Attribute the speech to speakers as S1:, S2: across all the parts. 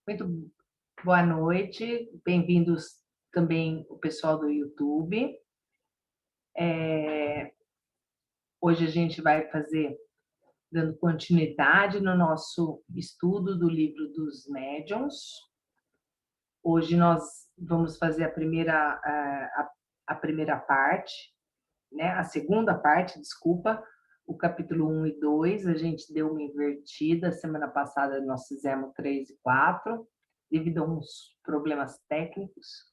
S1: Muito boa noite, bem-vindos também o pessoal do YouTube. Hoje a gente vai dando continuidade no nosso estudo do livro dos médiuns. Hoje nós vamos fazer a primeira parte, né? A segunda parte, desculpa, o capítulo 1 e 2, a gente deu uma invertida, semana passada nós fizemos 3 e 4, devido a uns problemas técnicos,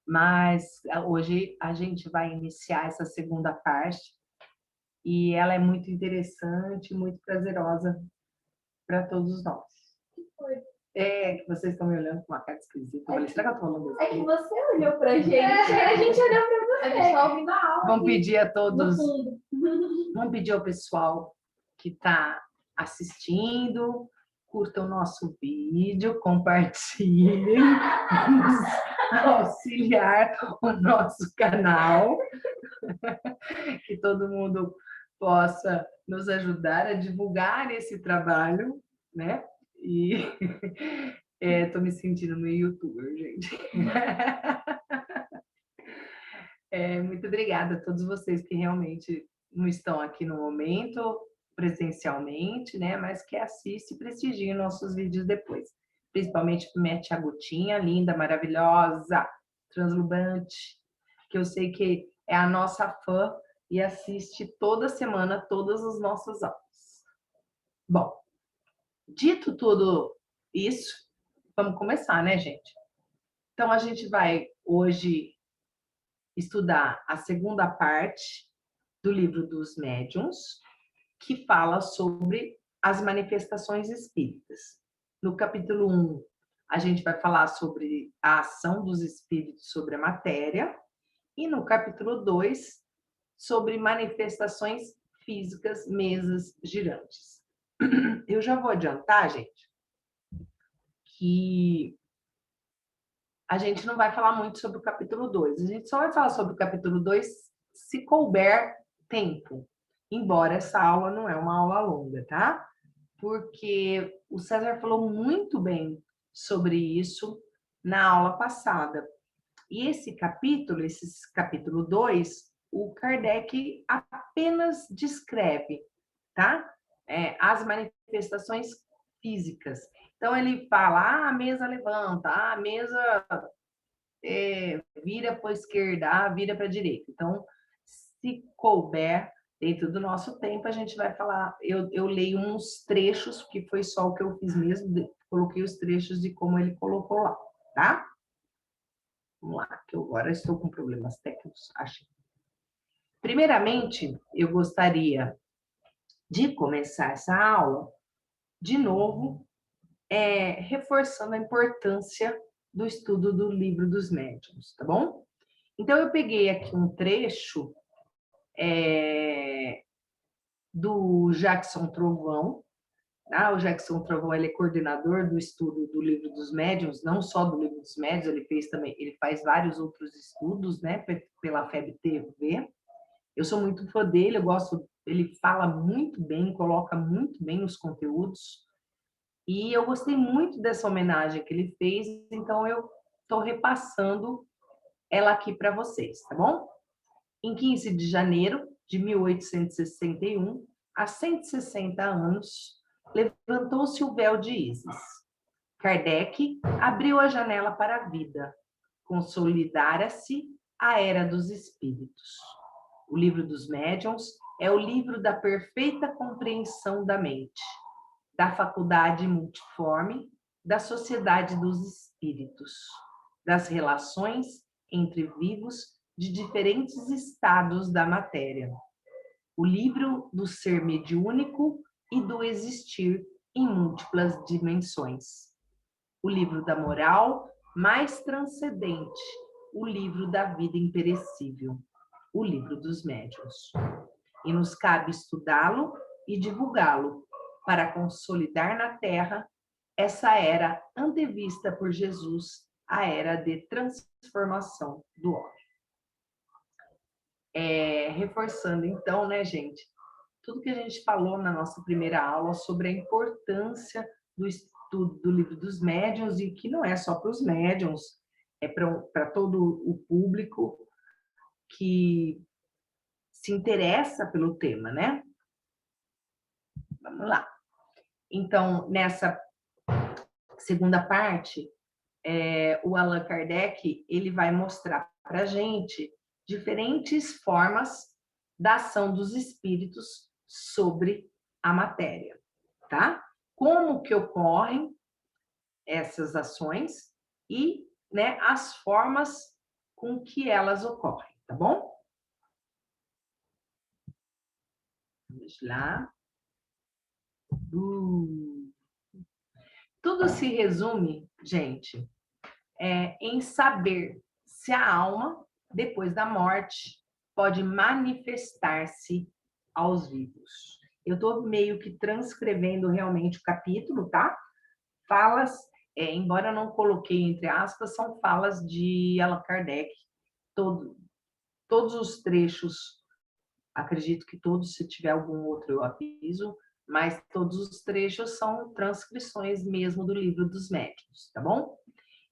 S1: mas hoje a gente vai iniciar essa segunda parte e ela é muito interessante, muito prazerosa para todos nós. Que vocês estão me olhando com uma cara esquisita. Eu falei, será que eu estou falando
S2: É que você olhou pra gente, a gente olhou pra você. A gente tá ouvindo a aula.
S1: Vamos pedir a todos,
S2: No fundo.
S1: vamos pedir ao pessoal que está assistindo, curtam o nosso vídeo, compartilhem, auxiliar o nosso canal, que todo mundo possa nos ajudar a divulgar esse trabalho, né? E estou me sentindo meio youtuber, gente. Muito obrigada a todos vocês que realmente não estão aqui no momento, presencialmente, né? Mas que assistem e prestigiam nossos vídeos depois. Principalmente para minha tia Gutinha, linda, maravilhosa, translumbrante, que eu sei que é a nossa fã e assiste toda semana todas as nossas aulas. Bom, dito tudo isso, vamos começar, né, gente? Então, a gente vai hoje estudar a segunda parte do livro dos médiuns, que fala sobre as manifestações espíritas. No capítulo 1, a gente vai falar sobre a ação dos espíritos sobre a matéria, e no capítulo 2, sobre manifestações físicas, mesas girantes. Eu já vou adiantar, gente, que a gente não vai falar muito sobre o capítulo 2. A gente só vai falar sobre o capítulo 2 se couber tempo. Embora essa aula não é uma aula longa, tá? Porque o César falou muito bem sobre isso na aula passada. E esse capítulo 2, o Kardec apenas descreve, tá? As manifestações físicas. Então, ele fala, a mesa levanta, a mesa vira para a esquerda, vira para a direita. Então, se couber dentro do nosso tempo, a gente vai falar, eu leio uns trechos, que foi só o que eu fiz mesmo, coloquei os trechos de como ele colocou lá, tá? Vamos lá, que eu agora estou com problemas técnicos, acho. Primeiramente, eu gostaria de começar essa aula, de novo, reforçando a importância do estudo do livro dos médiuns, tá bom? Então, eu peguei aqui um trecho do Jackson Trovão, tá? O Jackson Trovão, ele é coordenador do estudo do livro dos médiuns, não só do livro dos médiuns, ele faz vários outros estudos, né, pela FEB-TV. Eu sou muito fã dele, ele fala muito bem, coloca muito bem os conteúdos, e eu gostei muito dessa homenagem que ele fez, então eu estou repassando ela aqui para vocês, tá bom? Em 15 de janeiro de 1861, há 160 anos, levantou-se o véu de Ísis. Kardec abriu a janela para a vida, consolidara-se a era dos espíritos. O livro dos médiuns é o livro da perfeita compreensão da mente, da faculdade multiforme, da sociedade dos espíritos, das relações entre vivos de diferentes estados da matéria. O livro do ser mediúnico e do existir em múltiplas dimensões. O livro da moral mais transcendente, o livro da vida imperecível, o livro dos médiuns. E nos cabe estudá-lo e divulgá-lo para consolidar na Terra essa era antevista por Jesus, a era de transformação do homem. Reforçando então, né, gente, tudo que a gente falou na nossa primeira aula sobre a importância do Livro dos Médiuns, e que não é só para os médiuns, é para todo o público que se interessa pelo tema, né? Vamos lá. Então, nessa segunda parte, o Allan Kardec ele vai mostrar para a gente diferentes formas da ação dos espíritos sobre a matéria, tá? Como que ocorrem essas ações e, né, as formas com que elas ocorrem, tá bom? Vamos lá. Tudo se resume, gente, em saber se a alma, depois da morte, pode manifestar-se aos vivos. Eu estou meio que transcrevendo realmente o capítulo, tá? Falas, embora eu não coloquei entre aspas, são falas de Allan Kardec. Todos os trechos, acredito que todos, se tiver algum outro eu aviso, mas todos os trechos são transcrições mesmo do Livro dos Médiuns, tá bom?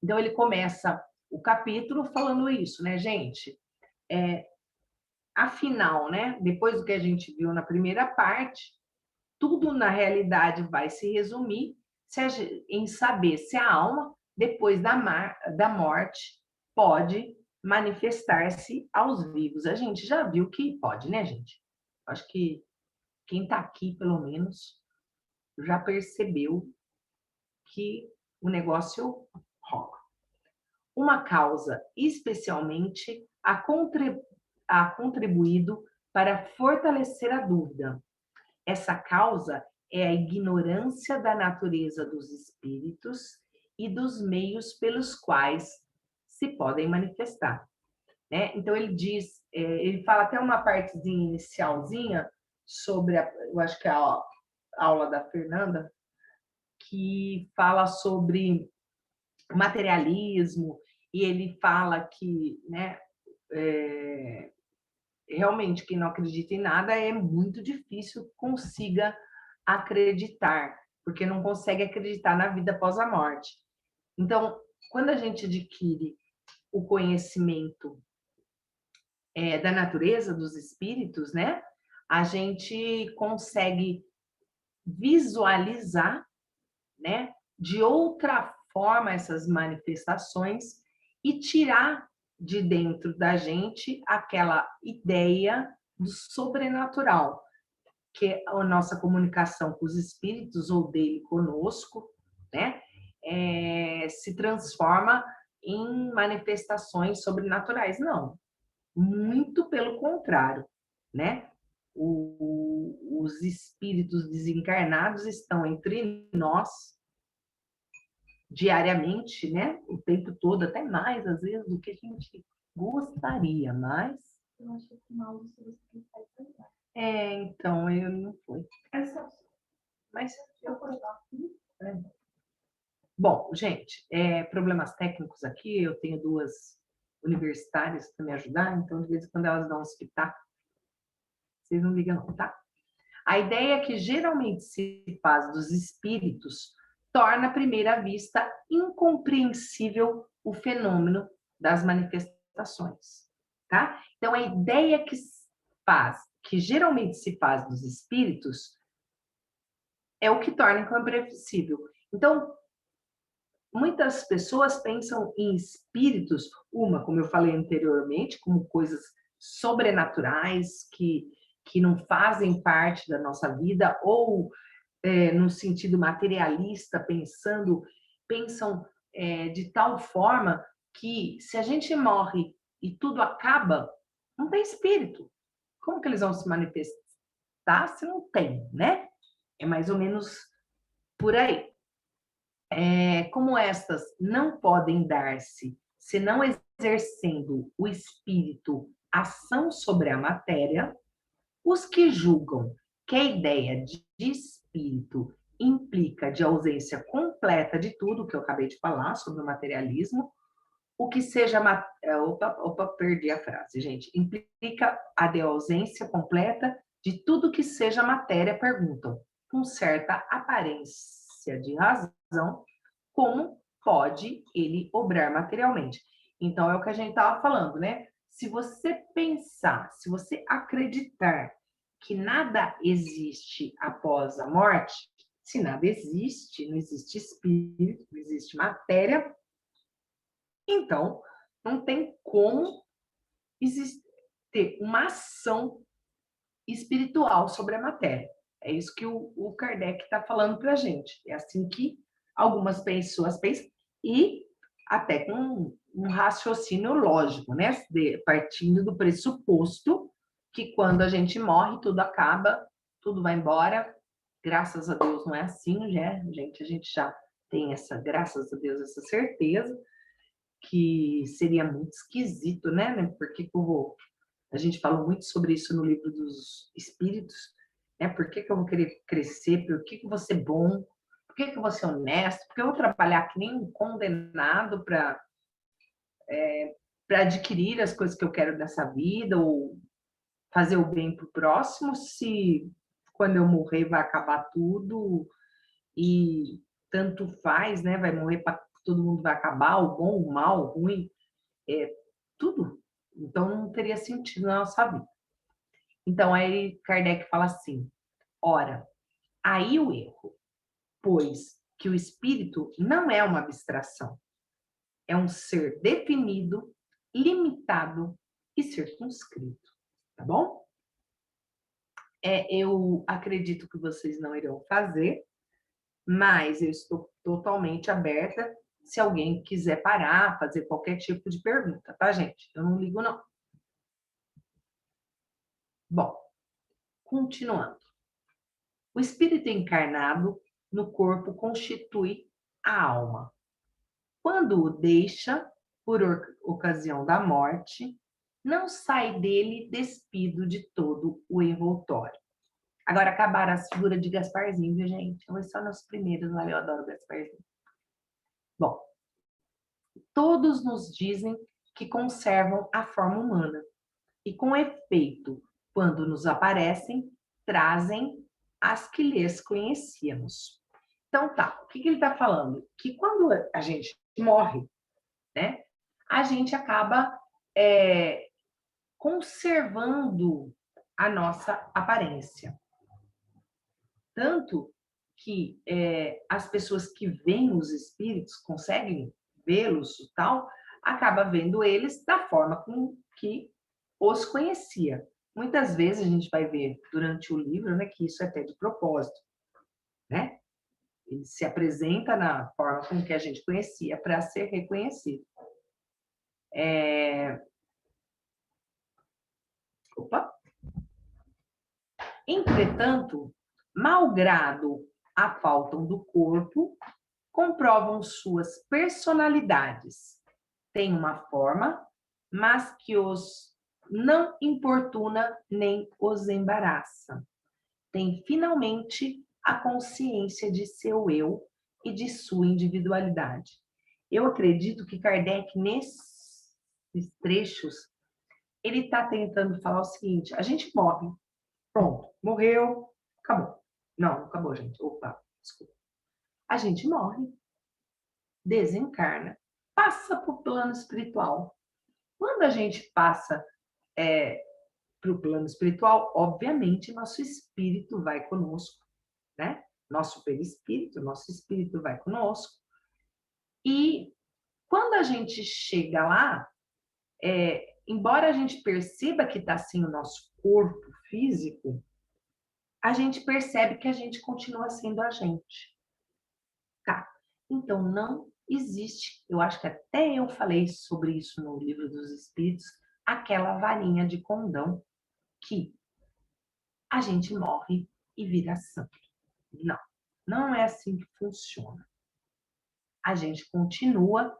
S1: Então, ele começa o capítulo falando isso, né, gente? Afinal, né, depois do que a gente viu na primeira parte, tudo na realidade vai se resumir em saber se a alma, depois da morte, pode manifestar-se aos vivos. A gente já viu que pode, né, gente? Acho que quem está aqui, pelo menos, já percebeu que o negócio rola. Uma causa, especialmente, a contribuído para fortalecer a dúvida. Essa causa é a ignorância da natureza dos espíritos e dos meios pelos quais se podem manifestar, né? Então ele diz, ele fala até uma partezinha inicialzinha sobre, eu acho que é a aula da Fernanda, que fala sobre materialismo, e ele fala que, né, realmente quem não acredita em nada é muito difícil consiga acreditar, porque não consegue acreditar na vida após a morte. Então, quando a gente adquire o conhecimento da natureza dos espíritos, né, a gente consegue visualizar, né, de outra forma essas manifestações e tirar de dentro da gente aquela ideia do sobrenatural, que é a nossa comunicação com os espíritos ou dele conosco, né, se transforma em manifestações sobrenaturais. Não, muito pelo contrário, né? Os espíritos desencarnados estão entre nós diariamente, né? O tempo todo, até mais às vezes do que a gente gostaria, mas
S2: eu acho que o mal dos espíritos vai.
S1: Então eu não fui. Mas
S2: eu vou lá.
S1: Bom, gente, problemas técnicos aqui, eu tenho duas universitárias para me ajudar, então de vez em quando elas dão uns pitacos. Vocês não ligam não, tá? A ideia que geralmente se faz dos espíritos torna à primeira vista incompreensível o fenômeno das manifestações, tá? Então a ideia que geralmente se faz dos espíritos é o que torna incompreensível. Então, muitas pessoas pensam em espíritos, como eu falei anteriormente, como coisas sobrenaturais que não fazem parte da nossa vida, ou no sentido materialista, pensam de tal forma que se a gente morre e tudo acaba, não tem espírito. Como que eles vão se manifestar se não tem, né? É mais ou menos por aí. Como estas não podem dar-se senão exercendo o espírito ação sobre a matéria, os que julgam que a ideia de espírito implica de ausência completa de tudo que eu acabei de falar sobre o materialismo, o que seja... perdi a frase, gente. Implica a de ausência completa de tudo que seja matéria, perguntam, com certa aparência de razão, razão, como pode ele obrar materialmente. Então, é o que a gente estava falando, né? Se você pensar, se você acreditar que nada existe após a morte, se nada existe, não existe espírito, não existe matéria, então não tem como ter uma ação espiritual sobre a matéria. É isso que o Kardec está falando para a gente. É assim que algumas pessoas pensam, e até com um raciocínio lógico, né? Partindo do pressuposto que quando a gente morre, tudo acaba, tudo vai embora. Graças a Deus não é assim, né, gente? A gente já tem essa, graças a Deus, essa certeza, que seria muito esquisito, né? Porque que eu vou. A gente falou muito sobre isso no livro dos Espíritos, né? Por que eu vou querer crescer? Por que eu vou ser bom? Por que eu vou ser honesto? Por que eu vou trabalhar que nem um condenado para adquirir as coisas que eu quero dessa vida ou fazer o bem para o próximo, se quando eu morrer vai acabar tudo e tanto faz, né? Vai morrer para todo mundo vai acabar, o bom, o mal, o ruim, tudo. Então não teria sentido na nossa vida. Então aí Kardec fala assim: ora, aí o erro, pois que o espírito não é uma abstração, é um ser definido, limitado e circunscrito, tá bom? Eu acredito que vocês não irão fazer, mas eu estou totalmente aberta se alguém quiser parar, fazer qualquer tipo de pergunta, tá, gente? Eu não ligo, não. Bom, continuando. O espírito encarnado no corpo constitui a alma. Quando o deixa, por ocasião da morte, não sai dele despido de todo o envoltório. Agora acabaram as figuras de Gasparzinho, viu, gente? Eu só nos primeiros lá, eu adoro Gasparzinho. Bom, todos nos dizem que conservam a forma humana e, com efeito, quando nos aparecem, trazem as que lhes conhecíamos. Então, tá, o que ele está falando? Que quando a gente morre, né, a gente acaba conservando a nossa aparência. Tanto que as pessoas que veem os espíritos, conseguem vê-los e tal, acaba vendo eles da forma com que os conhecia. Muitas vezes a gente vai ver durante o livro, né, que isso é até de propósito, né? Ele se apresenta na forma com que a gente conhecia para ser reconhecido. Opa! Entretanto, malgrado a falta do corpo, comprovam suas personalidades. Tem uma forma, mas que os não importuna nem os embaraça. Tem finalmente a consciência de seu eu e de sua individualidade. Eu acredito que Kardec, nesses trechos, ele está tentando falar o seguinte: a gente morre, pronto, morreu, acabou. Não, não acabou, gente. Opa, desculpa. A gente morre, desencarna, passa para o plano espiritual. Quando a gente passa para o plano espiritual, obviamente, nosso espírito vai conosco, né? Nosso perispírito, nosso espírito vai conosco. E quando a gente chega lá, embora a gente perceba que está assim o nosso corpo físico, a gente percebe que a gente continua sendo a gente. Tá? Então, não existe, eu acho que até eu falei sobre isso no Livro dos Espíritos, aquela varinha de condão que a gente morre e vira santo. Não, não é assim que funciona. A gente continua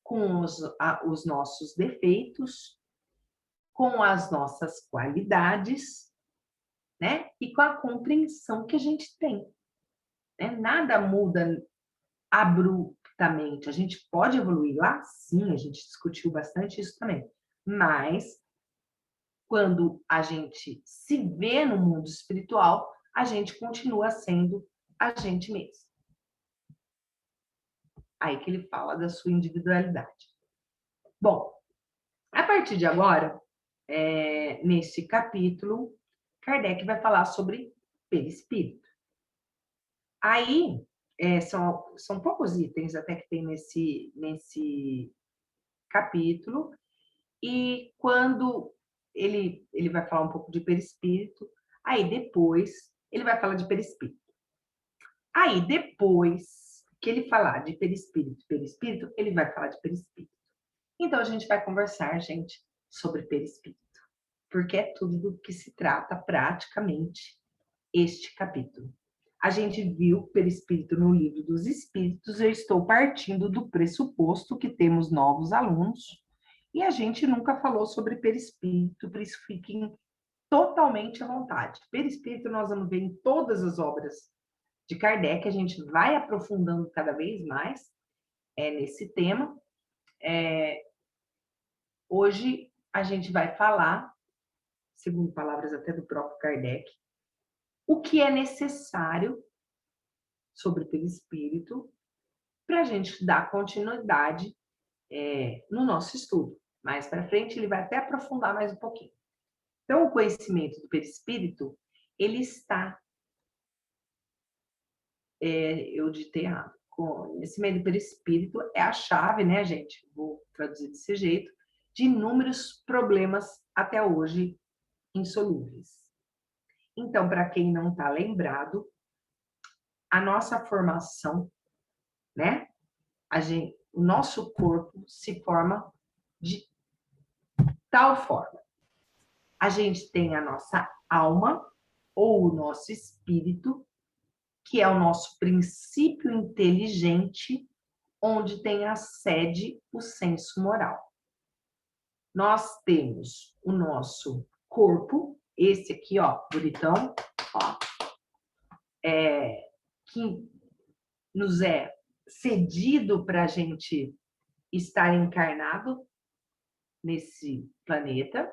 S1: com os nossos defeitos, com as nossas qualidades, né? E com a compreensão que a gente tem. Né? Nada muda abruptamente. A gente pode evoluir lá? Sim, a gente discutiu bastante isso também. Mas, quando a gente se vê no mundo espiritual, a gente continua sendo a gente mesmo. Aí que ele fala da sua individualidade. Bom, a partir de agora, nesse capítulo, Kardec vai falar sobre perispírito. Aí, são poucos itens até que tem nesse capítulo, e quando ele vai falar um pouco de perispírito, aí depois ele vai falar de perispírito. Aí depois que ele falar de perispírito, ele vai falar de perispírito. Então a gente vai conversar, gente, sobre perispírito, porque é tudo do que se trata praticamente este capítulo. A gente viu perispírito no Livro dos Espíritos, eu estou partindo do pressuposto que temos novos alunos, e a gente nunca falou sobre perispírito, por isso fiquem totalmente à vontade. Perispírito nós vamos ver em todas as obras de Kardec, a gente vai aprofundando cada vez mais nesse tema. Hoje a gente vai falar, segundo palavras até do próprio Kardec, o que é necessário sobre o perispírito para a gente dar continuidade no nosso estudo. Mais para frente ele vai até aprofundar mais um pouquinho. Então, o conhecimento do perispírito, ele está, eu ditei errado, o conhecimento do perispírito é a chave, né, gente? Vou traduzir desse jeito, de inúmeros problemas até hoje insolúveis. Então, para quem não está lembrado, a nossa formação, né? O nosso corpo se forma de tal forma. A gente tem a nossa alma ou o nosso espírito, que é o nosso princípio inteligente, onde tem a sede o senso moral. Nós temos o nosso corpo, esse aqui, ó, bonitão, ó, que nos é cedido para a gente estar encarnado nesse planeta.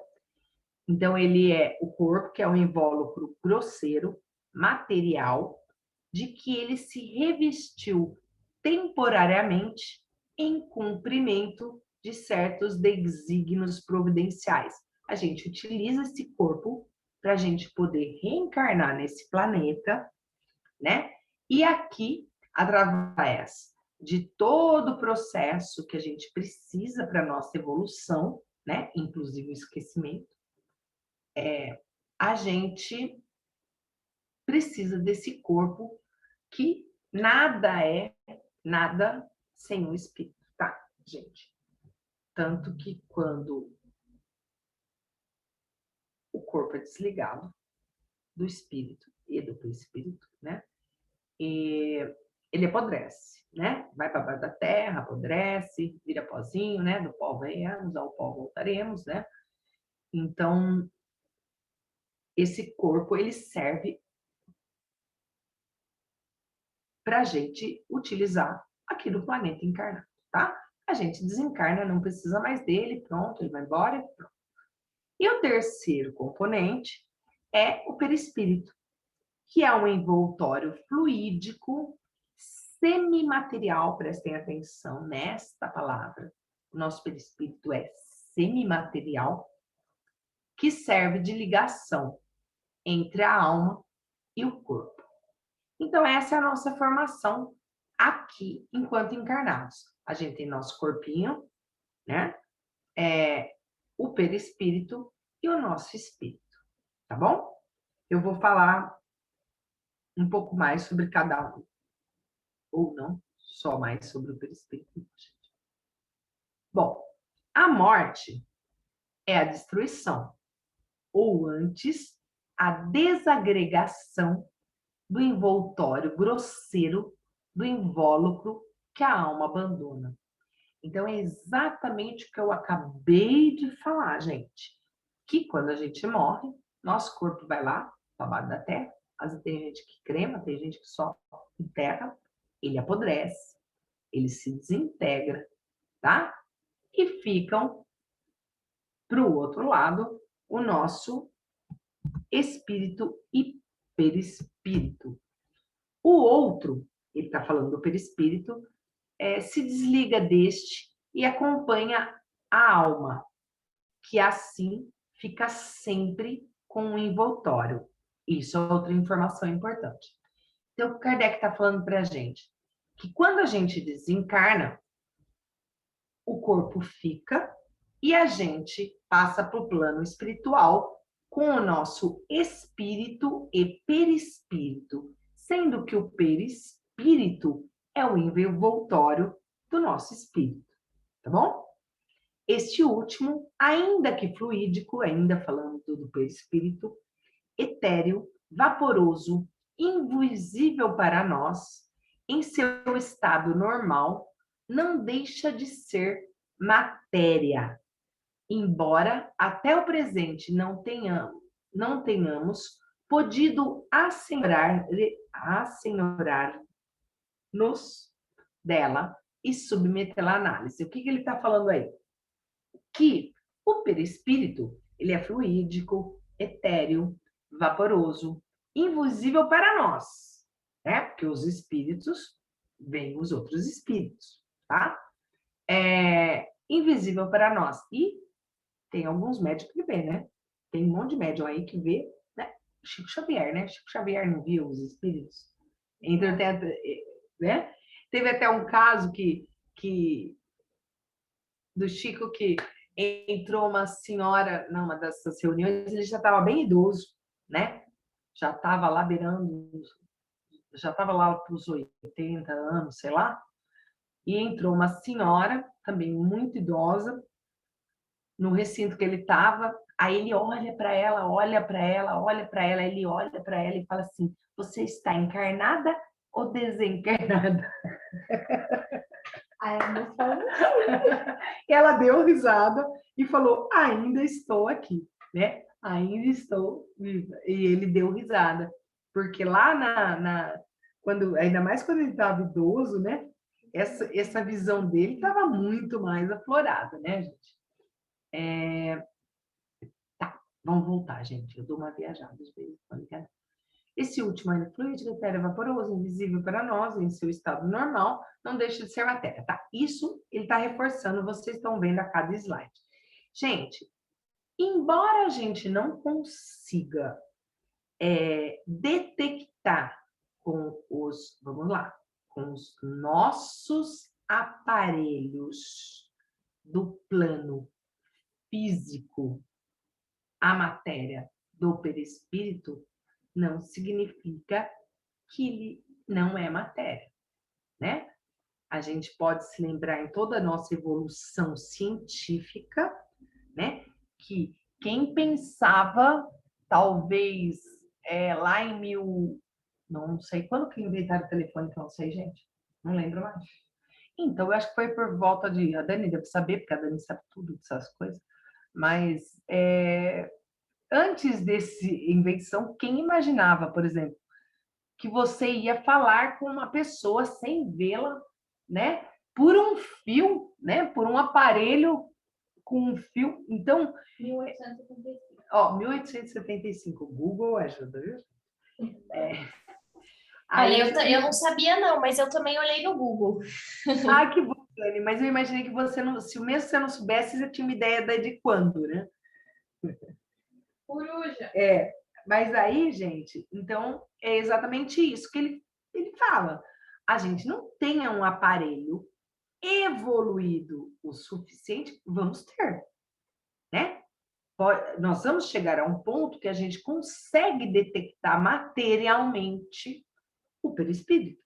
S1: Então, ele é o corpo, que é um invólucro grosseiro, material, de que ele se revestiu temporariamente em cumprimento de certos desígnios providenciais. A gente utiliza esse corpo para a gente poder reencarnar nesse planeta, né? E aqui, através de todo o processo que a gente precisa para a nossa evolução, né? Inclusive o esquecimento, a gente precisa desse corpo que nada sem o espírito, tá, gente? Tanto que quando o corpo é desligado do espírito e do perispírito, né? E ele apodrece, né? Vai para baixo da terra, apodrece, vira pozinho, né? Do pó viemos, ao pó voltaremos, né? Então, esse corpo, ele serve para a gente utilizar aqui no planeta encarnado, tá? A gente desencarna, não precisa mais dele, pronto, ele vai embora, pronto. E o terceiro componente é o perispírito, que é um envoltório fluídico semimaterial, prestem atenção nesta palavra. O nosso perispírito é semimaterial, que serve de ligação entre a alma e o corpo. Então, essa é a nossa formação aqui, enquanto encarnados. A gente tem nosso corpinho, né? O perispírito e o nosso espírito, tá bom? Eu vou falar um pouco mais sobre cada um, ou não, só mais sobre o perispírito. Bom, a morte é a destruição, ou antes, a desagregação do envoltório grosseiro do invólucro que a alma abandona. Então, é exatamente o que eu acabei de falar, gente. Que quando a gente morre, nosso corpo vai lá, para baixo da terra. Às vezes tem gente que crema, tem gente que só enterra. Ele apodrece, ele se desintegra, tá? E ficam para o outro lado o nosso espírito e perispírito. O outro, ele está falando do perispírito, se desliga deste e acompanha a alma, que assim fica sempre com o envoltório. Isso é outra informação importante. Então, o Kardec está falando para a gente que quando a gente desencarna, o corpo fica e a gente passa para o plano espiritual com o nosso espírito e perispírito, sendo que o perispírito é o envoltório do nosso espírito, tá bom? Este último, ainda que fluídico, ainda falando do perispírito, etéreo, vaporoso, invisível para nós, em seu estado normal, não deixa de ser matéria, embora até o presente não tenhamos podido assenhorar-nos dela e submetê-la à análise. O que ele está falando aí? Que o perispírito, ele é fluídico, etéreo, vaporoso, invisível para nós, né? Porque os espíritos veem os outros espíritos, tá? Invisível para nós. E tem alguns médicos que vê, né? Tem um monte de médium aí que vê, né? Chico Xavier, né? Chico Xavier não viu os espíritos? Então, né? Teve até um caso do Chico que entrou uma senhora numa dessas reuniões, ele já estava bem idoso, né? Já estava lá beirando, já estava lá para os 80 anos, sei lá. E entrou uma senhora, também muito idosa, no recinto que ele estava. Aí ele olha para ela, olha para ela, olha para ela, ele olha para ela e fala assim: você está encarnada ou desencarnada?
S2: Aí a moça falou,
S1: Ela deu risada e falou: ainda estou aqui, né? Ainda estou viva. E ele deu risada, porque lá quando, ainda mais quando ele estava idoso, né? Essa visão dele estava muito mais aflorada, né, gente? Tá, vamos voltar, gente. Eu dou uma viajada às vezes, né? Esse último é fluido, etéreo, vaporoso, invisível para nós, em seu estado normal, não deixa de ser matéria, tá? Isso ele está reforçando, vocês estão vendo a cada slide. Gente, embora a gente não consiga detectar vamos lá, com os nossos aparelhos do plano físico, a matéria do perispírito, não significa que ele não é matéria, né? A gente pode se lembrar em toda a nossa evolução científica, né? Que quem pensava, talvez lá em não sei quando que inventaram o telefone, que eu não sei, gente, não lembro mais. Então, eu acho que foi por volta a Dani deve saber, porque a Dani sabe tudo dessas coisas, mas antes desse invenção, quem imaginava, por exemplo, que você ia falar com uma pessoa sem vê-la, né? Por um fio, né? Por um aparelho com um fio. Então, 1875, Google ajuda, viu?
S3: Olha, eu não sabia não, mas eu também olhei no Google.
S1: Que bom, Dani, mas eu imaginei que você não, se mesmo você não soubesse, você tinha uma ideia de quando, né?
S2: coruja.
S1: Mas aí, gente, então é exatamente isso que ele fala. A gente não tenha um aparelho evoluído o suficiente, vamos ter, né? Nós vamos chegar a um ponto que a gente consegue detectar materialmente o perispírito.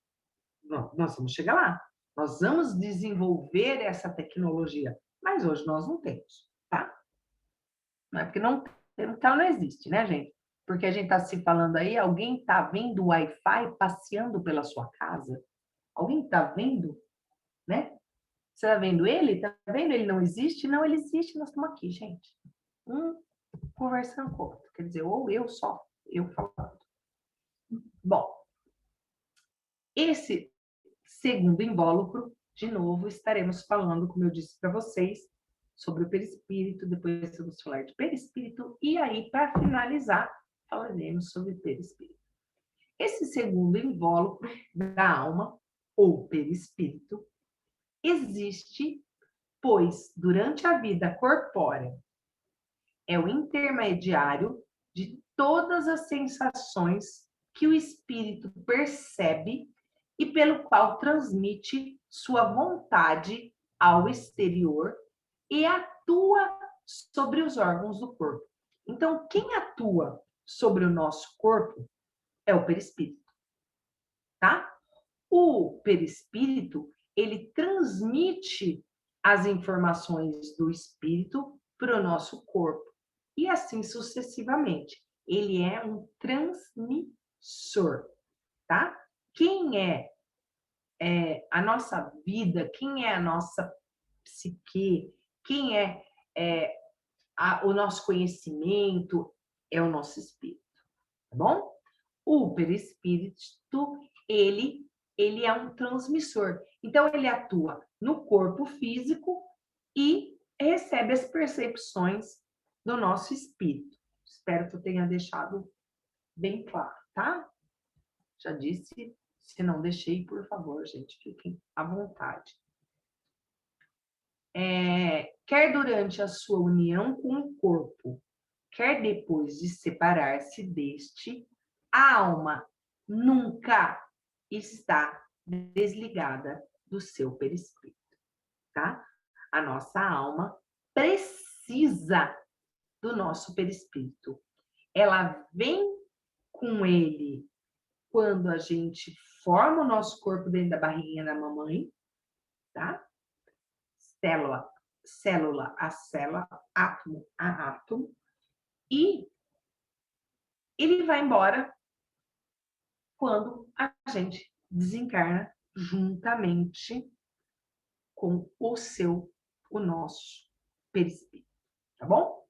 S1: Nós vamos chegar lá. Nós vamos desenvolver essa tecnologia, mas hoje nós não temos, tá? Não é porque não temos que ela não existe, né, gente? Porque a gente está se falando aí, alguém está vendo o Wi-Fi passeando pela sua casa? Alguém está vendo, né? Você está vendo ele? Está vendo? Ele não existe? Não, ele existe, nós estamos aqui, gente. Conversando com o outro. Quer dizer, ou eu só, eu falando. Bom, esse segundo invólucro, de novo, estaremos falando, como eu disse para vocês, sobre o perispírito, depois vamos falar de perispírito, e aí, para finalizar, falaremos sobre perispírito. Esse segundo invólucro da alma, ou perispírito, existe, pois durante a vida corpórea é o intermediário de todas as sensações que o espírito percebe e pelo qual transmite sua vontade ao exterior e atua sobre os órgãos do corpo. Então, quem atua sobre o nosso corpo é o perispírito, tá? O perispírito, ele transmite as informações do espírito para o nosso corpo e assim sucessivamente. Ele é um transmissor, tá? Quem é a nossa vida, quem é a nossa psique, quem é, o nosso conhecimento, é o nosso espírito, tá bom? O perispírito, ele é um transmissor. Então, ele atua no corpo físico e recebe as percepções do nosso espírito. Espero que eu tenha deixado bem claro, tá? Já disse, se não deixei, por favor, gente, fiquem à vontade. Quer durante a sua união com o corpo, quer depois de separar-se deste, a alma nunca está desligada do seu perispírito, tá? A nossa alma precisa do nosso perispírito. Ela vem com ele quando a gente forma o nosso corpo dentro da barriguinha da mamãe, tá? Célula a célula, átomo a átomo, e ele vai embora quando a gente desencarna juntamente com o nosso perispírito, tá bom?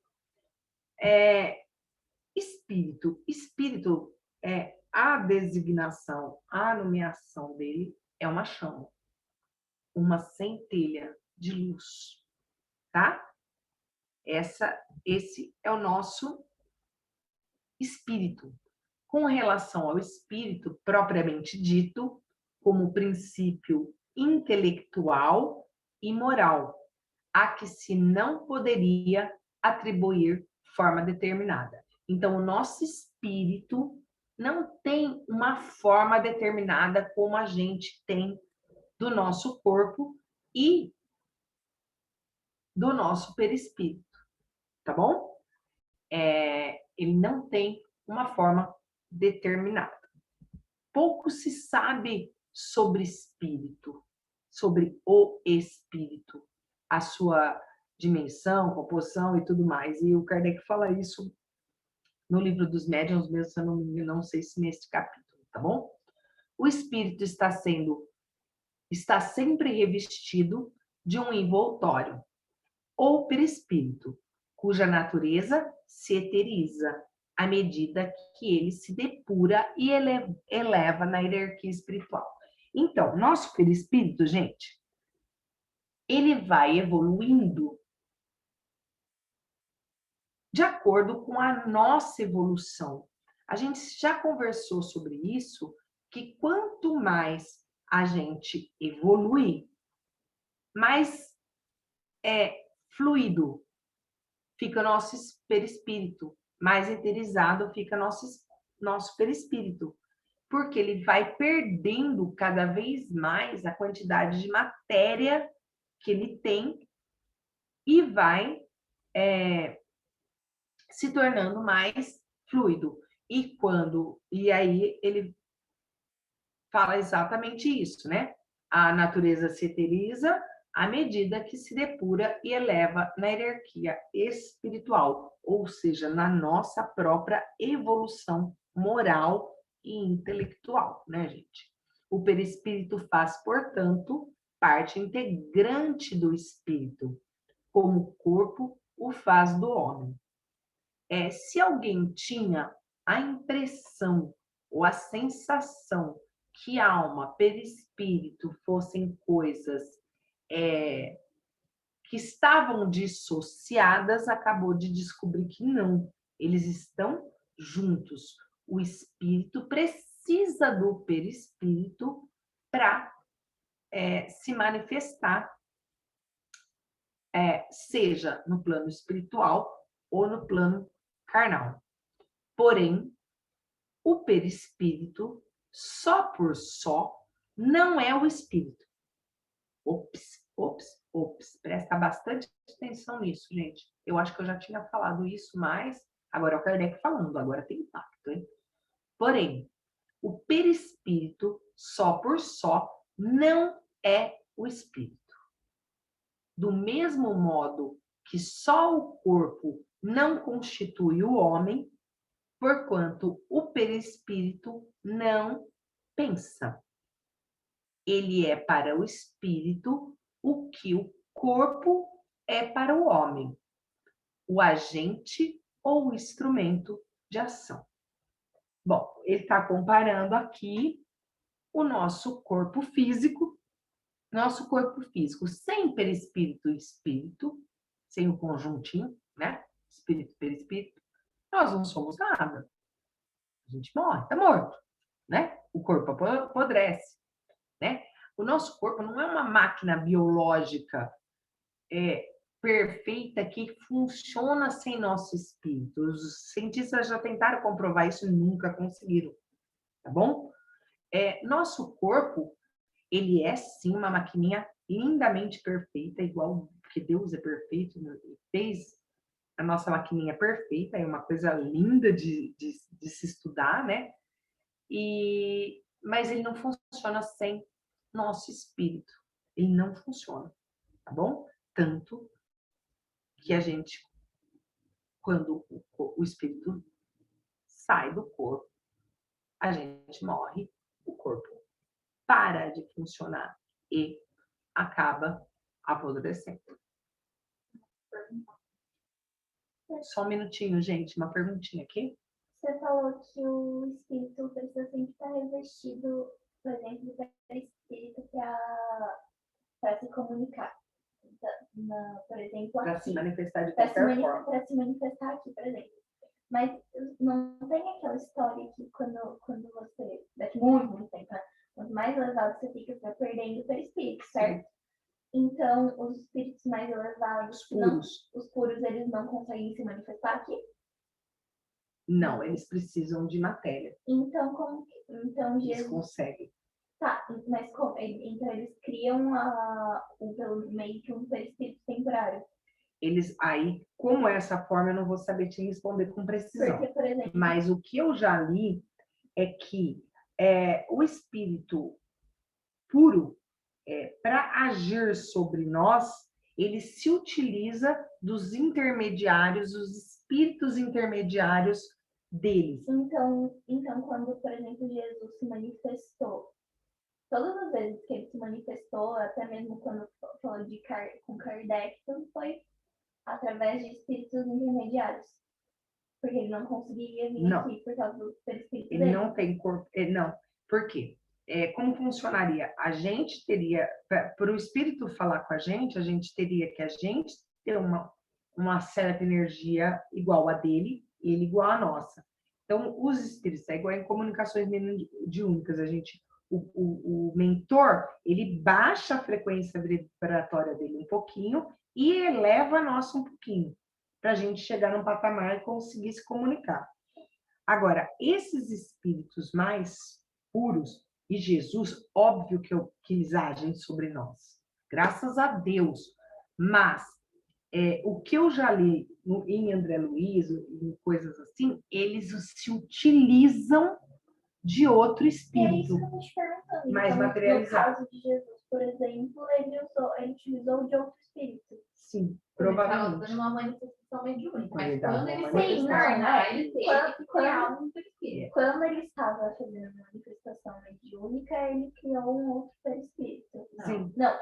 S1: Espírito a designação, a nomeação dele é uma chama, uma centelha de luz, tá? Esse é o nosso espírito. Com relação ao espírito propriamente dito, como princípio intelectual e moral, a que se não poderia atribuir forma determinada. Então, o nosso espírito não tem uma forma determinada como a gente tem do nosso corpo e do nosso perispírito, tá bom? Ele não tem uma forma determinada. Pouco se sabe sobre espírito, sobre o espírito, a sua dimensão, composição e tudo mais. E o Kardec fala isso no livro dos médiuns, mesmo se eu não sei se nesse capítulo, tá bom? O espírito está sempre revestido de um envoltório, ou perispírito, cuja natureza se eteriza à medida que ele se depura e eleva na hierarquia espiritual. Então, nosso perispírito, gente, ele vai evoluindo de acordo com a nossa evolução. A gente já conversou sobre isso, que quanto mais a gente evolui, mais fluido fica o nosso perispírito, mais eterizado fica nosso perispírito, porque ele vai perdendo cada vez mais a quantidade de matéria que ele tem e vai se tornando mais fluido. E aí ele fala exatamente isso, né? A natureza se eteriza à medida que se depura e eleva na hierarquia espiritual, ou seja, na nossa própria evolução moral e intelectual, né, gente? O perispírito faz, portanto, parte integrante do espírito, como o corpo o faz do homem. Se alguém tinha a impressão ou a sensação que alma, perispírito fossem coisas que estavam dissociadas, acabou de descobrir que não, eles estão juntos. O espírito precisa do perispírito para se manifestar, seja no plano espiritual ou no plano carnal. Porém, o perispírito, só por só, não é o espírito. Presta bastante atenção nisso, gente. Eu acho que eu já tinha falado isso, mas agora é o Kardec falando, agora tem impacto, hein? Porém, o perispírito, só por só, não é o espírito. Do mesmo modo que só o corpo não constitui o homem, porquanto o perispírito não pensa. Ele é para o espírito o que o corpo é para o homem, o agente ou o instrumento de ação. Bom, ele está comparando aqui o nosso corpo físico sem perispírito e espírito, sem o conjuntinho, né? Espírito, perispírito, nós não somos nada. A gente morre, está morto, né? O corpo apodrece, né? O nosso corpo não é uma máquina biológica perfeita que funciona sem nosso espírito. Os cientistas já tentaram comprovar isso e nunca conseguiram, tá bom? Nosso corpo, ele é sim uma maquininha lindamente perfeita, igual que Deus é perfeito, fez a nossa maquininha perfeita, é uma coisa linda de se estudar, né? Mas ele não funciona sem nosso espírito. Ele não funciona, tá bom? Tanto que a gente, quando o espírito sai do corpo, a gente morre, o corpo para de funcionar e acaba apodrecendo. Só um minutinho, gente, uma perguntinha aqui.
S2: Você falou que o espírito precisa sempre estar revestido, por exemplo, do perispírito para se comunicar. Então, por exemplo,
S1: para se manifestar de
S2: para
S1: qualquer forma.
S2: Para se manifestar aqui, por exemplo. Mas não tem aquela história que quando você, daqui muito tempo, né? Quanto mais elevado você fica, você vai perdendo o perispírito, certo? Sim. Então, os espíritos mais elevados, os puros, eles não conseguem se manifestar aqui?
S1: Não, eles precisam de matéria.
S2: Então, Jesus...
S1: Eles conseguem.
S2: Tá, mas então eles criam meio que um perispírito temporário.
S1: Eles, aí, como é essa forma, eu não vou saber te responder com precisão.
S2: Porque, por exemplo,
S1: mas o que eu já li é que o espírito puro, para agir sobre nós, ele se utiliza dos intermediários, os espíritos intermediários deles.
S2: Então, quando, por exemplo, Jesus se manifestou, todas as vezes que ele se manifestou, até mesmo quando falou com Kardec, tudo foi através de espíritos intermediários. Porque ele não conseguiria vir aqui por causa do perispírito dele.
S1: Ele não tem corpo. Não. Por quê? Como funcionaria? A gente teria, para o espírito falar com a gente teria que ter uma certa energia igual a dele, e ele igual a nossa. Então, os espíritos, é igual em comunicações mediúnicas, o mentor, ele baixa a frequência vibratória dele um pouquinho e eleva a nossa um pouquinho, para a gente chegar num patamar e conseguir se comunicar. Agora, esses espíritos mais puros, e Jesus, óbvio que eles agem sobre nós, graças a Deus, mas o que eu já li em André Luiz, em coisas assim, eles se utilizam de outro espírito.
S2: É isso que eu tô te perguntando.
S1: Mais
S2: então,
S1: materializado.
S2: No caso de Jesus, por exemplo, ele utilizou de outro espírito.
S1: Sim, provavelmente.
S4: Ele estava dando uma manifestação mediúnica, mas
S1: Ele
S4: quando
S1: dava
S4: ele
S1: uma
S4: foi encarnar, ele teve que criar
S2: Quando-
S4: um perispírito.
S2: Quando ele estava fazendo a manifestação mediúnica, ele criou um outro perispírito.
S1: Sim.
S2: Não,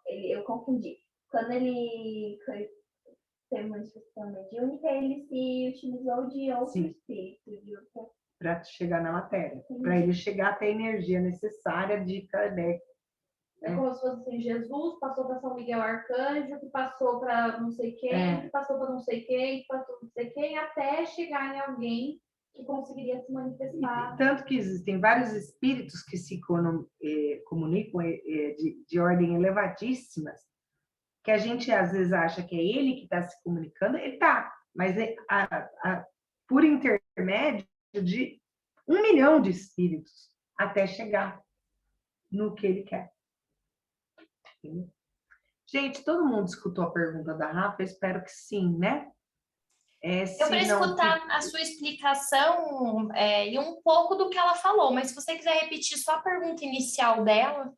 S2: eu confundi. Quando ele teve uma manifestação mediúnica, ele se utilizou de outro
S1: Sim.
S2: espírito, de outra...
S1: Para chegar na matéria,
S2: Sim.
S1: para ele chegar até a energia necessária de Kardec.
S4: É como se fosse assim, Jesus passou para São Miguel Arcanjo, que passou para não sei quem, que passou para não sei quem, que passou para não sei quem, até chegar em alguém que conseguiria se manifestar.
S1: Tanto que existem vários espíritos que se comunicam de ordem elevadíssimas, que a gente às vezes acha que é ele que está se comunicando, ele está, mas por intermédio de 1 milhão de espíritos até chegar no que ele quer. Gente, todo mundo escutou a pergunta da Rafa? Eu espero que sim, né?
S3: Eu para escutar a sua explicação e um pouco do que ela falou, mas se você quiser repetir só a pergunta inicial dela.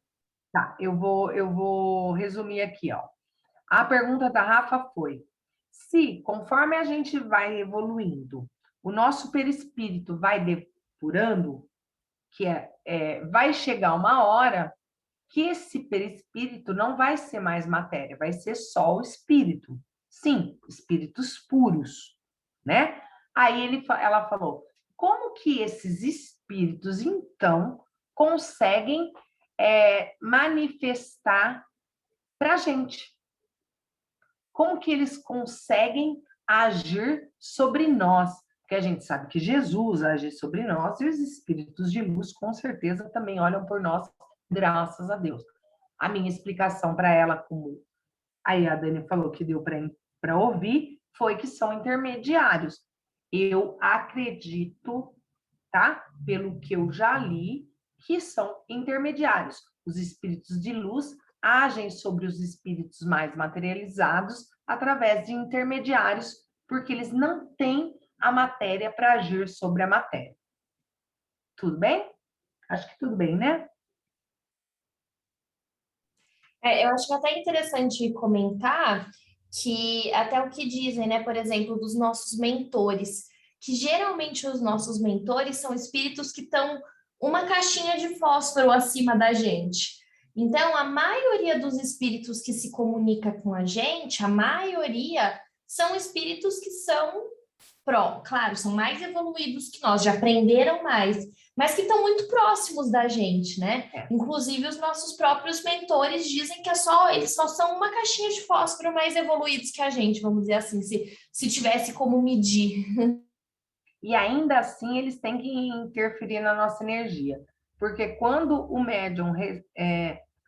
S1: Tá, eu vou resumir aqui, ó. A pergunta da Rafa foi: se, conforme a gente vai evoluindo, o nosso perispírito vai depurando, que vai chegar uma hora que esse perispírito não vai ser mais matéria, vai ser só o espírito. Sim, espíritos puros, né? Aí ela falou: como que esses espíritos, então, conseguem manifestar para a gente? Como que eles conseguem agir sobre nós? Porque a gente sabe que Jesus age sobre nós e os espíritos de luz, com certeza, também olham por nós, graças a Deus. A minha explicação para ela, como aí a Dani falou que deu para ouvir, foi que são intermediários. Eu acredito, tá? Pelo que eu já li, que são intermediários. Os espíritos de luz agem sobre os espíritos mais materializados através de intermediários, porque eles não têm a matéria para agir sobre a matéria. Tudo bem? Acho que tudo bem, né?
S3: Eu acho até interessante comentar que até o que dizem, né, por exemplo, dos nossos mentores, que geralmente os nossos mentores são espíritos que estão uma caixinha de fósforo acima da gente. Então, a maioria dos espíritos que se comunica com a gente, a maioria são espíritos que são claro, são mais evoluídos que nós, já aprenderam mais, mas que estão muito próximos da gente, né? Inclusive, os nossos próprios mentores dizem que eles só são uma caixinha de fósforo mais evoluídos que a gente, vamos dizer assim, se tivesse como medir.
S1: E ainda assim, eles têm que interferir na nossa energia. Porque quando o médium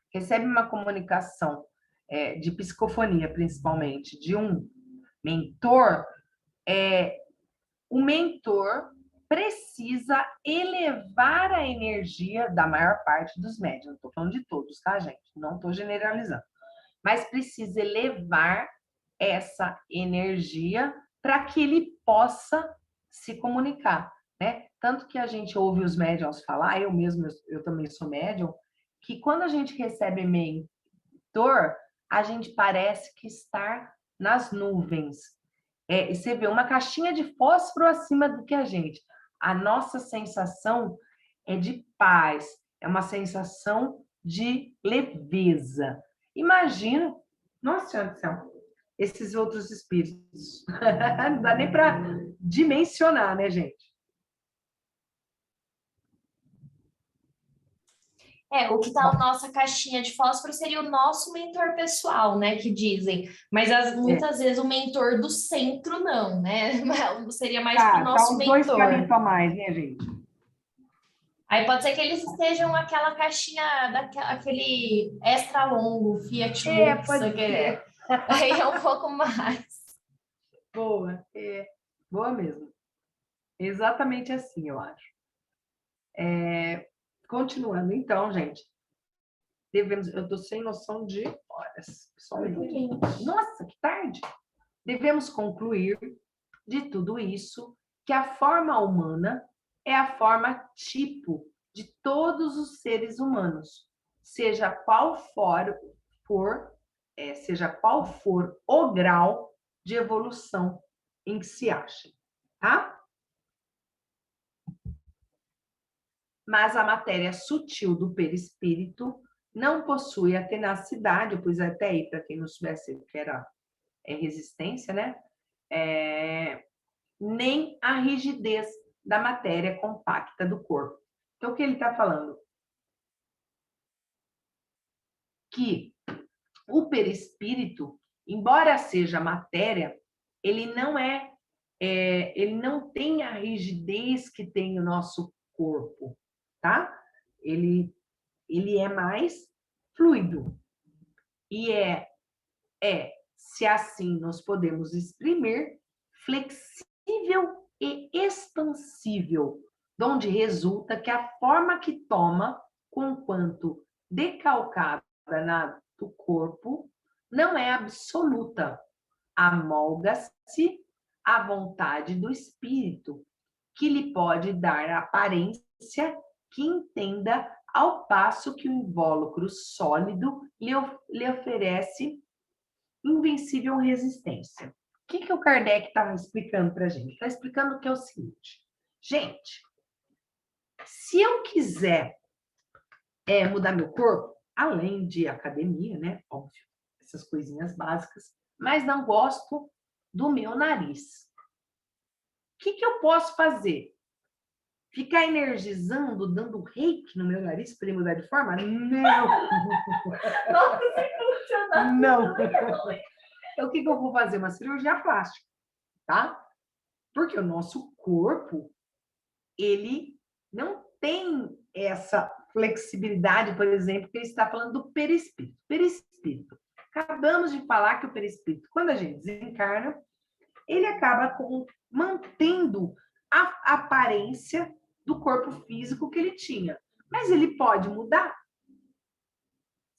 S1: recebe uma comunicação de psicofonia, principalmente, de um mentor, o mentor precisa elevar a energia da maior parte dos médiuns. Não estou falando de todos, tá, gente? Não estou generalizando. Mas precisa elevar essa energia para que ele possa se comunicar, né? Tanto que a gente ouve os médiuns falar, eu também sou médium, que quando a gente recebe mentor, a gente parece que está nas nuvens. E você vê uma caixinha de fósforo acima do que a gente. A nossa sensação é de paz, é uma sensação de leveza. Imagina, nossa Senhora do céu, esses outros espíritos. Não dá nem para dimensionar, né, gente?
S3: O que está na nossa caixinha de fósforo seria o nosso mentor pessoal, né? Que dizem. Mas muitas vezes o mentor do centro não, né? Seria mais para o nosso mentor.
S1: Tá, uns 2 caminhos a mais, né, gente?
S3: Aí pode ser que eles estejam aquela caixinha, aquele extra longo, Fiat Lux,
S1: Pode ser.
S3: Aí é um pouco mais.
S1: Boa, boa mesmo. Exatamente assim, eu acho. Continuando, então, gente. Eu estou sem noção de horas. Só um minuto. Nossa, que tarde! Devemos concluir de tudo isso que a forma humana é a forma tipo de todos os seres humanos, seja qual for o grau de evolução em que se acha, tá? Mas a matéria sutil do perispírito não possui a tenacidade, pois até aí, para quem não soubesse o que era resistência, né? Nem a rigidez da matéria compacta do corpo. Então, o que ele está falando? Que o perispírito, embora seja matéria, ele não é ele não tem a rigidez que tem o nosso corpo, tá? Ele é mais fluido. E se assim nós podemos exprimir, flexível e expansível, donde resulta que a forma que toma, conquanto decalcada do corpo, não é absoluta, amolga-se à vontade do espírito, que lhe pode dar aparência que entenda, ao passo que o invólucro sólido lhe oferece invencível resistência. O que o Kardec estava explicando para a gente? Está explicando que é o seguinte, gente, se eu quiser mudar meu corpo, além de academia, né? Óbvio, essas coisinhas básicas, mas não gosto do meu nariz. O que eu posso fazer? Ficar energizando, dando reiki no meu nariz para ele mudar de forma? Não!
S2: Nossa, isso funciona.
S1: Não! Então, o que eu vou fazer? Uma cirurgia plástica, tá? Porque o nosso corpo, ele não tem essa flexibilidade, por exemplo, que ele está falando do perispírito. Perispírito. Acabamos de falar que o perispírito, quando a gente desencarna, ele acaba mantendo a aparência do corpo físico que ele tinha. Mas ele pode mudar,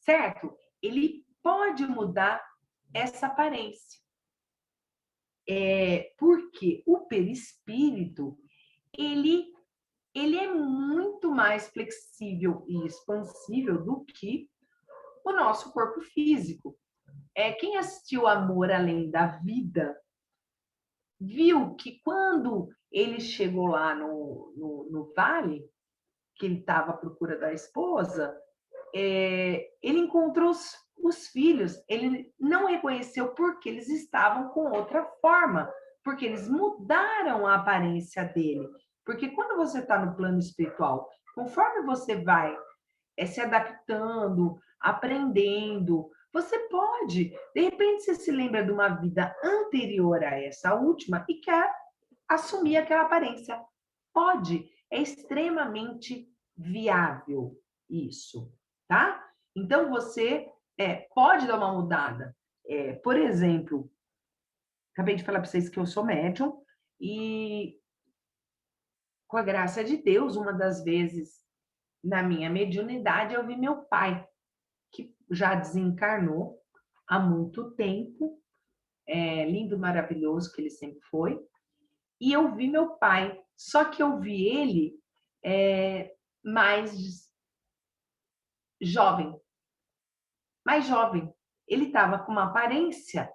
S1: certo? Ele pode mudar essa aparência. Porque o perispírito, ele é muito mais flexível e expansível do que o nosso corpo físico. Quem assistiu Amor Além da Vida, viu que quando ele chegou lá no vale, que ele estava à procura da esposa, ele encontrou os filhos, ele não reconheceu porque eles estavam com outra forma, porque eles mudaram a aparência dele. Porque quando você está no plano espiritual, conforme você vai se adaptando, aprendendo, você pode, de repente você se lembra de uma vida anterior a essa última e quer assumir aquela aparência. Pode, é extremamente viável isso, tá? Então você pode dar uma mudada. Por exemplo, acabei de falar para vocês que eu sou médium e, com a graça de Deus, uma das vezes na minha mediunidade eu vi meu pai, que já desencarnou há muito tempo, lindo, maravilhoso que ele sempre foi, e eu vi meu pai, só que eu vi ele mais jovem. Ele estava com uma aparência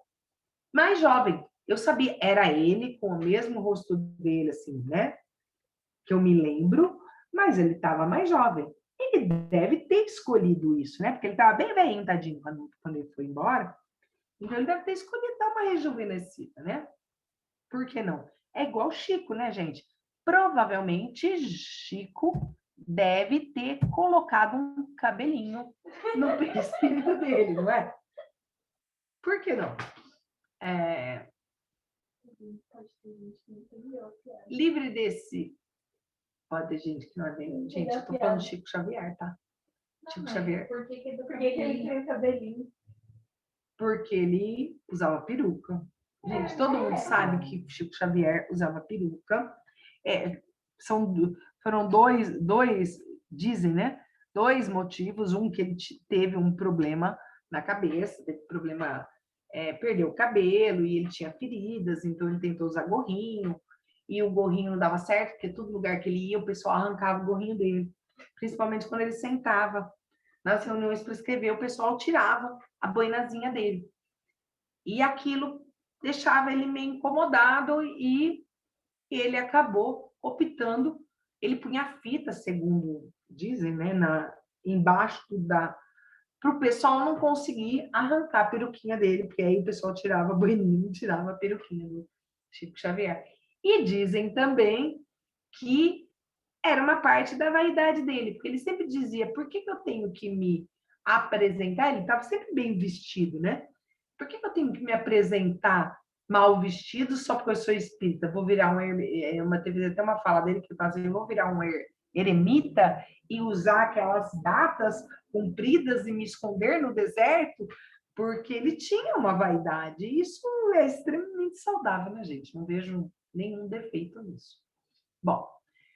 S1: mais jovem. Eu sabia, era ele com o mesmo rosto dele, assim, né? Que eu me lembro, mas ele estava mais jovem. Ele deve ter escolhido isso, né? Porque ele estava bem velhinho, tadinho, quando ele foi embora. Então, ele deve ter escolhido dar uma rejuvenescida, né? Por que não? É igual o Chico, né, gente? Provavelmente, Chico deve ter colocado um cabelinho no perispírito dele, não é? Por que não? Livre desse... Pode ter gente que não é bem... Gente, eu tô falando de Chico Xavier, tá? Chico Xavier.
S2: Por que ele tem o cabelinho?
S1: Porque ele usava peruca. Gente, todo mundo sabe que Chico Xavier usava peruca. Foram dois, dizem, né? Dois motivos. Um, que ele teve um problema na cabeça, teve problema, perdeu o cabelo e ele tinha feridas, então ele tentou usar gorrinho. E o gorrinho não dava certo, porque todo lugar que ele ia, o pessoal arrancava o gorrinho dele. Principalmente quando ele sentava nas reuniões para escrever, o pessoal tirava a boinazinha dele. E aquilo deixava ele meio incomodado e ele acabou optando, ele punha fita, segundo dizem, né, embaixo para o pessoal não conseguir arrancar a peruquinha dele, porque aí o pessoal tirava a boininha e tirava a peruquinha do Chico Xavier. E dizem também que era uma parte da vaidade dele, porque ele sempre dizia, por que eu tenho que me apresentar? Ele estava sempre bem vestido, né? Por que eu tenho que me apresentar mal vestido só porque eu sou espírita. Vou virar teve até uma fala dele que eu falei, vou virar um eremita e usar aquelas datas compridas e me esconder no deserto, porque ele tinha uma vaidade. Isso é extremamente saudável, né, gente? Não vejo nenhum defeito nisso. Bom,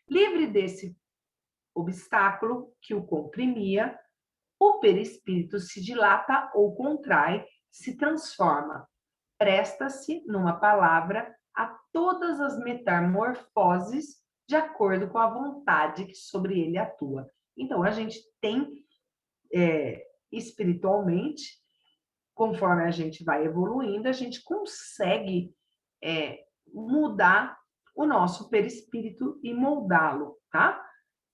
S1: livre desse obstáculo que o comprimia, o perispírito se dilata ou contrai, se transforma, presta-se, numa palavra, a todas as metamorfoses de acordo com a vontade que sobre ele atua. Então, a gente tem, espiritualmente, conforme a gente vai evoluindo, a gente consegue mudar o nosso perispírito e moldá-lo, tá?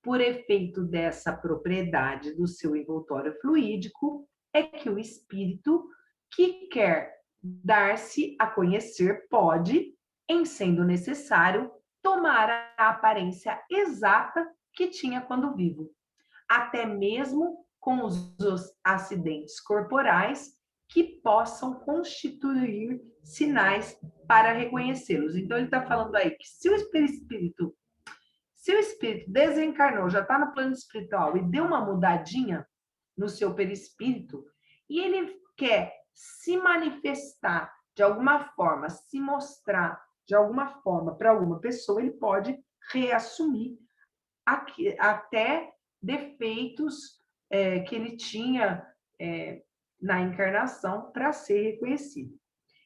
S1: Por efeito dessa propriedade do seu envoltório fluídico, é que o espírito que quer dar-se a conhecer pode, em sendo necessário, tomar a aparência exata que tinha quando vivo, até mesmo com os acidentes corporais que possam constituir sinais para reconhecê-los. Então, ele está falando aí que se o espírito desencarnou, já está no plano espiritual e deu uma mudadinha no seu perispírito, e ele quer se manifestar de alguma forma, se mostrar de alguma forma para alguma pessoa, ele pode reassumir até defeitos que ele tinha na encarnação para ser reconhecido.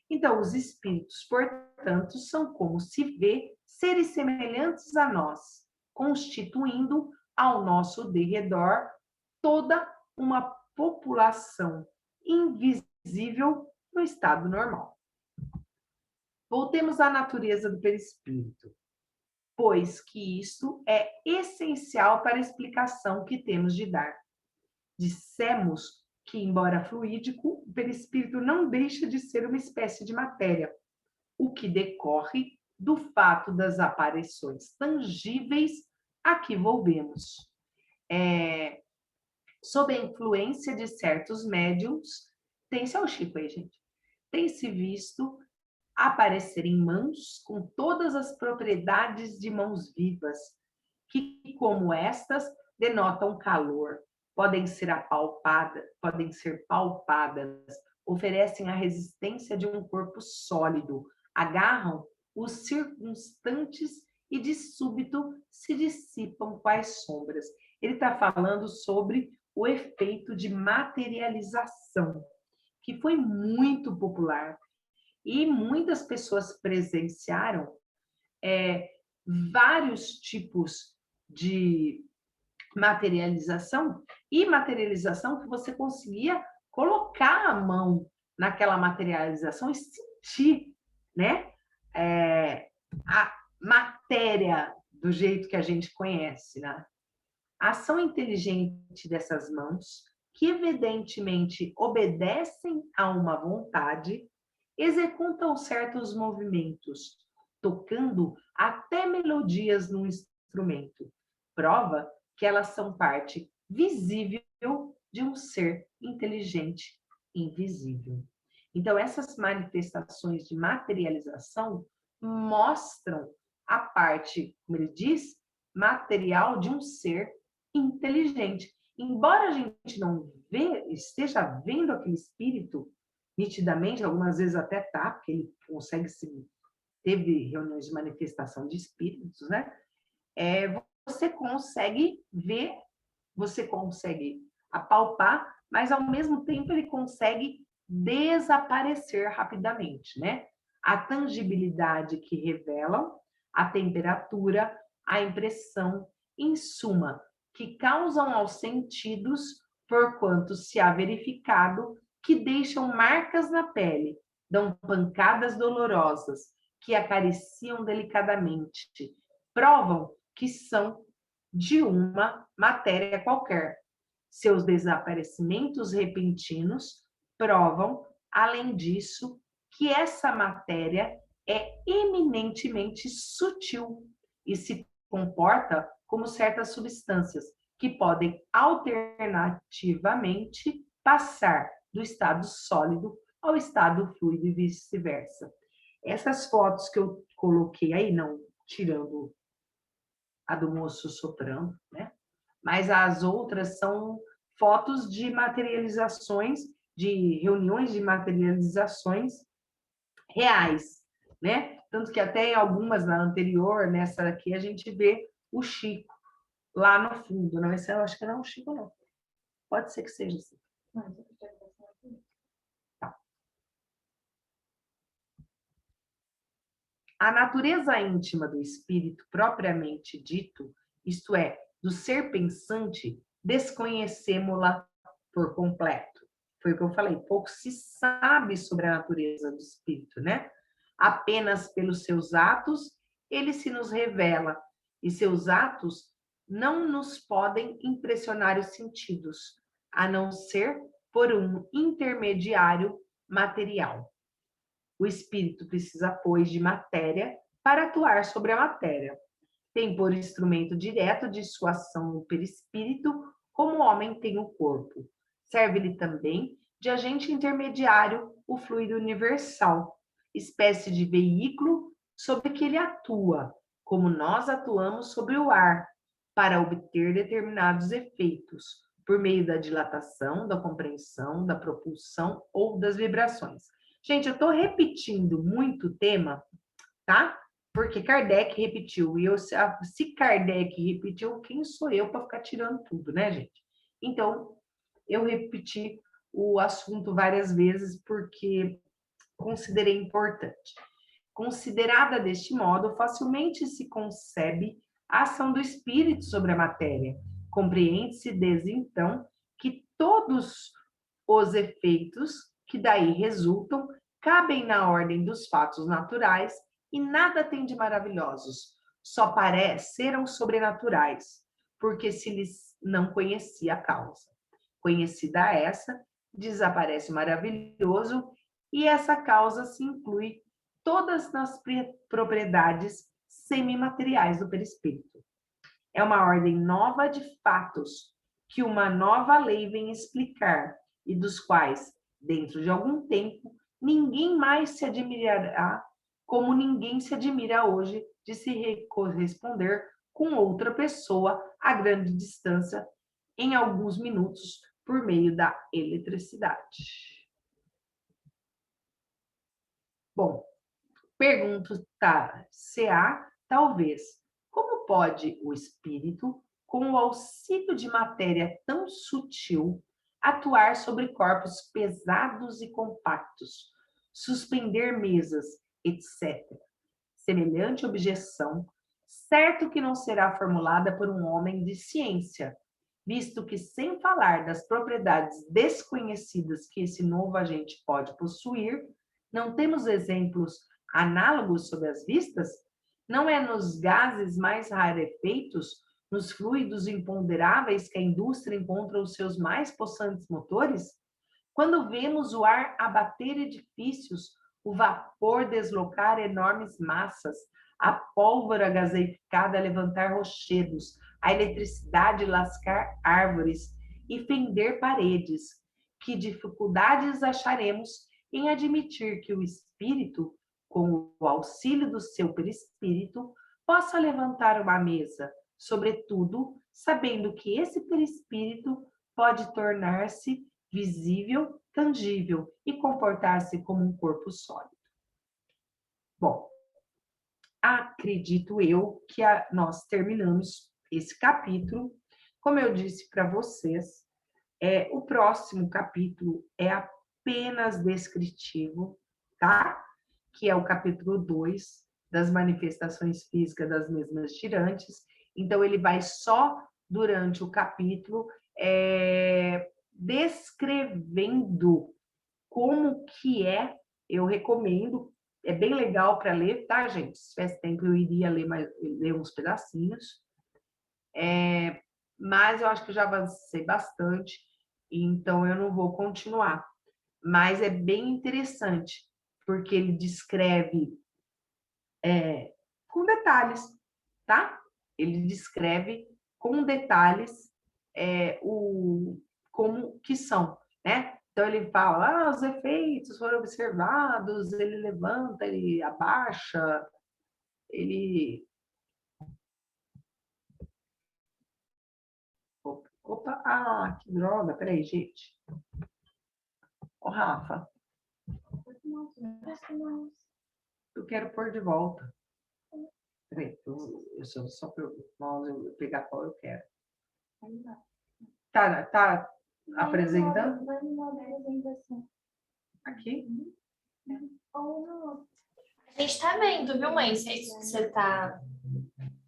S1: Então, os espíritos, portanto, são como se vê seres semelhantes a nós, constituindo ao nosso derredor toda uma população invisível no estado normal. Voltemos à natureza do perispírito, pois que isto é essencial para a explicação que temos de dar. Dissemos que, embora fluídico, o perispírito não deixa de ser uma espécie de matéria, o que decorre do fato das aparições tangíveis a que volvemos. Sob a influência de certos médiums, tem-se ao Chico aí, gente, tem-se visto aparecer em mãos com todas as propriedades de mãos vivas, que, como estas, denotam calor, podem ser palpadas, oferecem a resistência de um corpo sólido, agarram os circunstantes e de súbito se dissipam quais sombras. Ele está falando sobre o efeito de materialização, que foi muito popular. E muitas pessoas presenciaram vários tipos de materialização, e materialização que você conseguia colocar a mão naquela materialização e sentir, né? A matéria do jeito que a gente conhece, né? A ação inteligente dessas mãos, que evidentemente obedecem a uma vontade, executam certos movimentos, tocando até melodias no instrumento. Prova que elas são parte visível de um ser inteligente invisível. Então, essas manifestações de materialização mostram a parte, como ele diz, material de um ser inteligente. Embora a gente não esteja vendo aquele espírito nitidamente, algumas vezes até tá, porque ele consegue teve reuniões de manifestação de espíritos, né? Você consegue ver, você consegue apalpar, mas ao mesmo tempo ele consegue desaparecer rapidamente, né? A tangibilidade que revelam, a temperatura, a impressão, em suma, que causam aos sentidos, porquanto se há verificado que deixam marcas na pele, dão pancadas dolorosas, que acariciam delicadamente, provam que são de uma matéria qualquer. Seus desaparecimentos repentinos provam, além disso, que essa matéria é eminentemente sutil e se comporta como certas substâncias que podem alternativamente passar do estado sólido ao estado fluido e vice-versa. Essas fotos que eu coloquei aí, não tirando a do moço soprando, né? Mas as outras são fotos de materializações, de reuniões de materializações reais, né? Tanto que até em algumas na anterior, nessa aqui, a gente vê o Chico lá no fundo. Não, esse eu acho que não é o Chico, não. Pode ser que seja assim. Tá. A natureza íntima do espírito, propriamente dito, isto é, do ser pensante, desconhecemos-la por completo. Foi o que eu falei, pouco se sabe sobre a natureza do espírito, né? Apenas pelos seus atos ele se nos revela, e seus atos não nos podem impressionar os sentidos, a não ser por um intermediário material. O espírito precisa, pois, de matéria para atuar sobre a matéria. Tem por instrumento direto de sua ação o perispírito, como o homem tem o corpo. Serve-lhe também de agente intermediário o fluido universal, espécie de veículo sobre que ele atua, como nós atuamos sobre o ar, para obter determinados efeitos, por meio da dilatação, da compreensão, da propulsão ou das vibrações. Gente, eu estou repetindo muito o tema, tá? Porque Kardec repetiu. E eu, se Kardec repetiu, quem sou eu para ficar tirando tudo, né, gente? Então, eu repeti o assunto várias vezes porque considerei importante. Considerada deste modo, facilmente se concebe a ação do espírito sobre a matéria. Compreende-se desde então que todos os efeitos que daí resultam cabem na ordem dos fatos naturais e nada tem de maravilhosos, só pareceram sobrenaturais, porque se lhes não conhecia a causa. Conhecida essa, desaparece o maravilhoso e essa causa se inclui todas nas propriedades semimateriais do perispírito. É uma ordem nova de fatos que uma nova lei vem explicar e dos quais, dentro de algum tempo, ninguém mais se admirará como ninguém se admira hoje de se corresponder com outra pessoa a grande distância em alguns minutos por meio da eletricidade. Bom, pergunto, tá, CA, talvez, como pode o espírito, com o auxílio de matéria tão sutil, atuar sobre corpos pesados e compactos, suspender mesas, etc. Semelhante objeção, certo que não será formulada por um homem de ciência, visto que, sem falar das propriedades desconhecidas que esse novo agente pode possuir, não temos exemplos análogos sob as vistas? Não é nos gases mais rarefeitos, nos fluidos imponderáveis que a indústria encontra os seus mais possantes motores? Quando vemos o ar abater edifícios, o vapor deslocar enormes massas, a pólvora gaseificada levantar rochedos, a eletricidade lascar árvores e fender paredes, que dificuldades acharemos em admitir que o espírito, com o auxílio do seu perispírito, possa levantar uma mesa, sobretudo sabendo que esse perispírito pode tornar-se visível, tangível e comportar-se como um corpo sólido. Bom, acredito eu que nós terminamos esse capítulo. Como eu disse para vocês, o próximo capítulo é apenas descritivo, tá? Que é o capítulo 2 das manifestações físicas das mesmas tirantes. Então, ele vai só durante o capítulo descrevendo como que é. Eu recomendo, é bem legal para ler, tá, gente? Se tivesse tempo, eu iria ler uns pedacinhos. Mas eu acho que eu já avancei bastante, então eu não vou continuar. Mas é bem interessante, porque ele descreve com detalhes, tá? Ele descreve com detalhes como que são, né? Então, ele fala, os efeitos foram observados, ele levanta, ele abaixa, ele... Opa, que droga, peraí, gente. Ô, Rafa, eu quero pôr de volta. Peraí, eu só para o mouse eu pegar qual eu quero. Tá apresentando?
S2: Vai no modo apresentação.
S1: Aqui?
S2: Ou no...
S3: A gente tá vendo, viu, mãe? Se você tá...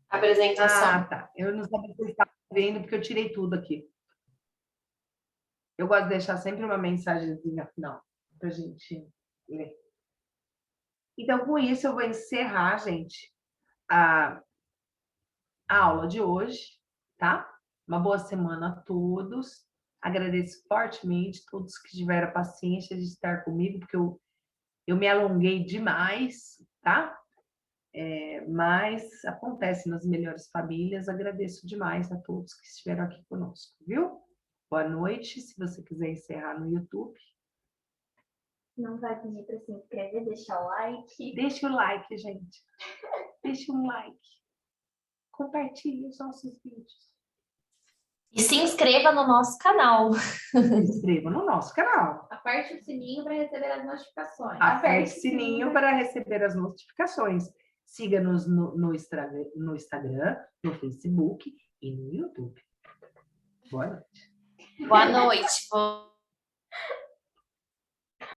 S3: Apresentação.
S1: Tá. Eu não sabia se você estava vendo, porque eu tirei tudo aqui. Eu gosto de deixar sempre uma mensagenzinha no final, para a gente ler. Então, com isso, eu vou encerrar, gente, a aula de hoje, tá? Uma boa semana a todos. Agradeço fortemente todos que tiveram a paciência de estar comigo, porque eu me alonguei demais, tá? Mas acontece nas melhores famílias. Agradeço demais a todos que estiveram aqui conosco, viu? Boa noite. Se você quiser encerrar no YouTube.
S2: Não vai pedir para se inscrever, deixar o like.
S1: Deixa o like, gente. Deixa um like. Compartilhe os nossos vídeos.
S3: E se inscreva no nosso canal.
S1: Se inscreva no nosso canal.
S4: Aperte o sininho para receber as notificações.
S1: Aperte o sininho para receber as notificações. Siga-nos no Instagram, no Facebook e no YouTube. Boa noite.
S3: Boa noite.